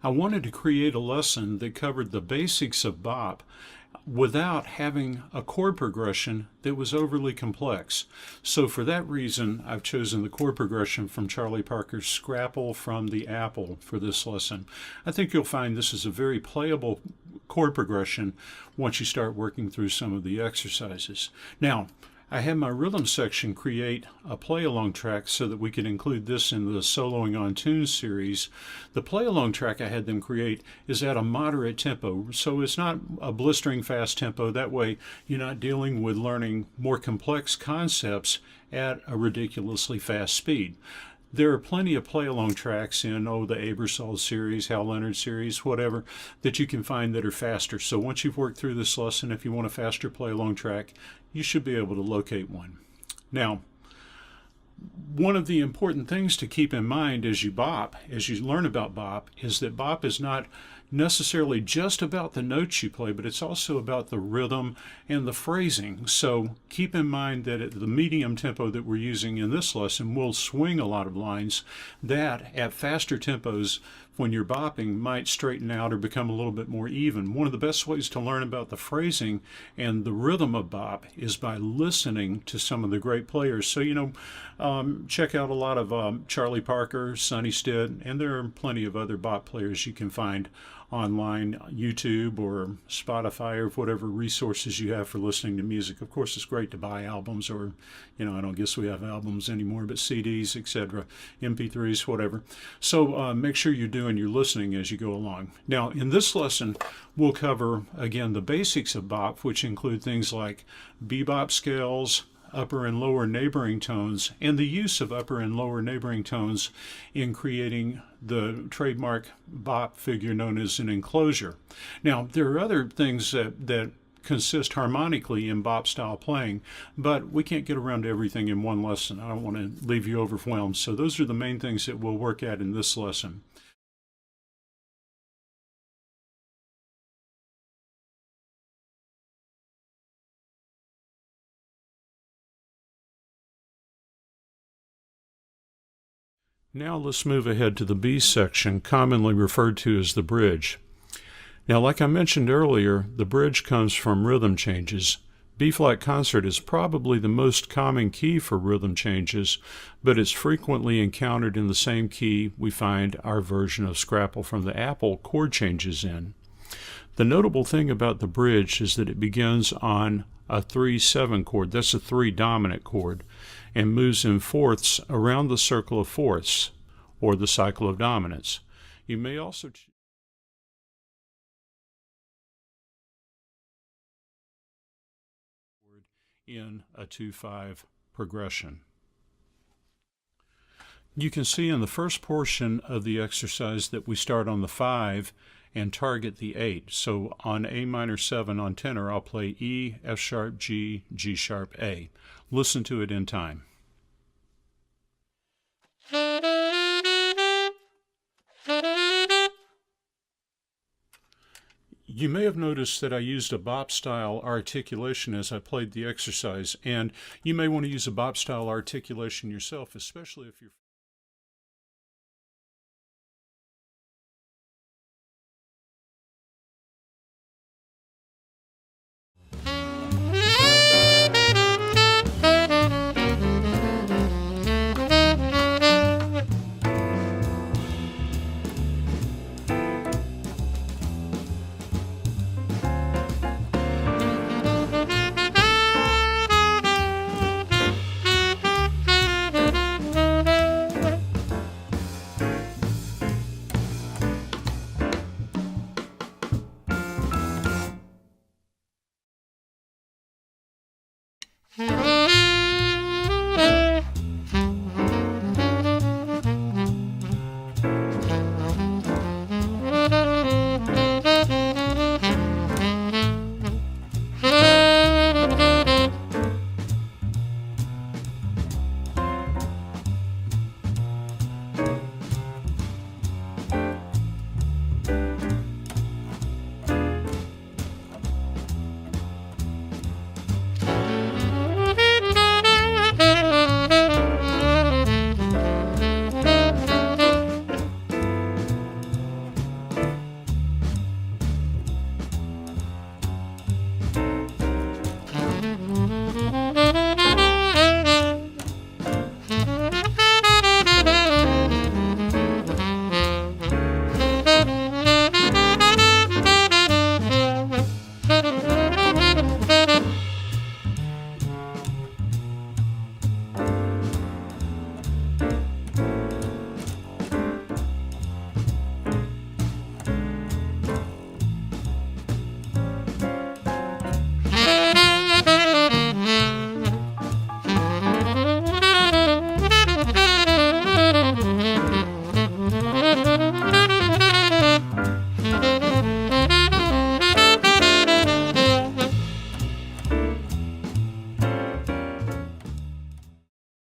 I wanted to create a lesson that covered the basics of bop without having a chord progression that was overly complex. So for that reason, I've chosen the chord progression from Charlie Parker's Scrapple from the Apple for this lesson. I think you'll find this is a very playable chord progression once you start working through some of the exercises. Now, I had my rhythm section create a play-along track so that we could include this in the Soloing on Tunes series. The play-along track I had them create is at a moderate tempo, so it's not a blistering fast tempo. That way you're not dealing with learning more complex concepts at a ridiculously fast speed. There are plenty of play-along tracks in, the Aebersold series, Hal Leonard series, whatever, that you can find that are faster. So once you've worked through this lesson, if you want a faster play-along track, you should be able to locate one. Now, one of the important things to keep in mind as you bop, as you learn about bop, is that bop is not necessarily just about the notes you play, but it's also about the rhythm and the phrasing. So keep in mind that at the medium tempo that we're using in this lesson, we'll swing a lot of lines that at faster tempos when you're bopping might straighten out or become a little bit more even. One of the best ways to learn about the phrasing and the rhythm of bop is by listening to some of the great players. So, check out a lot of Charlie Parker, Sonny Stitt, and there are plenty of other bop players you can find online, YouTube or Spotify or whatever resources you have for listening to music. Of course, it's great to buy albums or, I don't guess we have albums anymore, but CDs, etc., MP3s, whatever. So make sure you're doing your listening as you go along. Now, in this lesson, we'll cover, again, the basics of bop, which include things like bebop scales, upper and lower neighboring tones, and the use of upper and lower neighboring tones in creating the trademark bop figure known as an enclosure. Now, there are other things that consist harmonically in bop style playing, but we can't get around to everything in one lesson. I don't want to leave you overwhelmed. So those are the main things that we'll work at in this lesson. Now let's move ahead to the B section, commonly referred to as the bridge. Now, like I mentioned earlier, the bridge comes from rhythm changes. B-flat concert is probably the most common key for rhythm changes, but it's frequently encountered in the same key we find our version of Scrapple from the Apple chord changes in. The notable thing about the bridge is that it begins on a 3-7 chord, that's a 3 dominant chord, and moves in fourths around the circle of fourths, or the cycle of dominants. You may also in a 2-5 progression. You can see in the first portion of the exercise that we start on the 5 and target the 8. So on A minor 7 on tenor, I'll play E, F sharp, G, G sharp, A. Listen to it in time. You may have noticed that I used a bop style articulation as I played the exercise, and you may want to use a bop style articulation yourself, especially if you're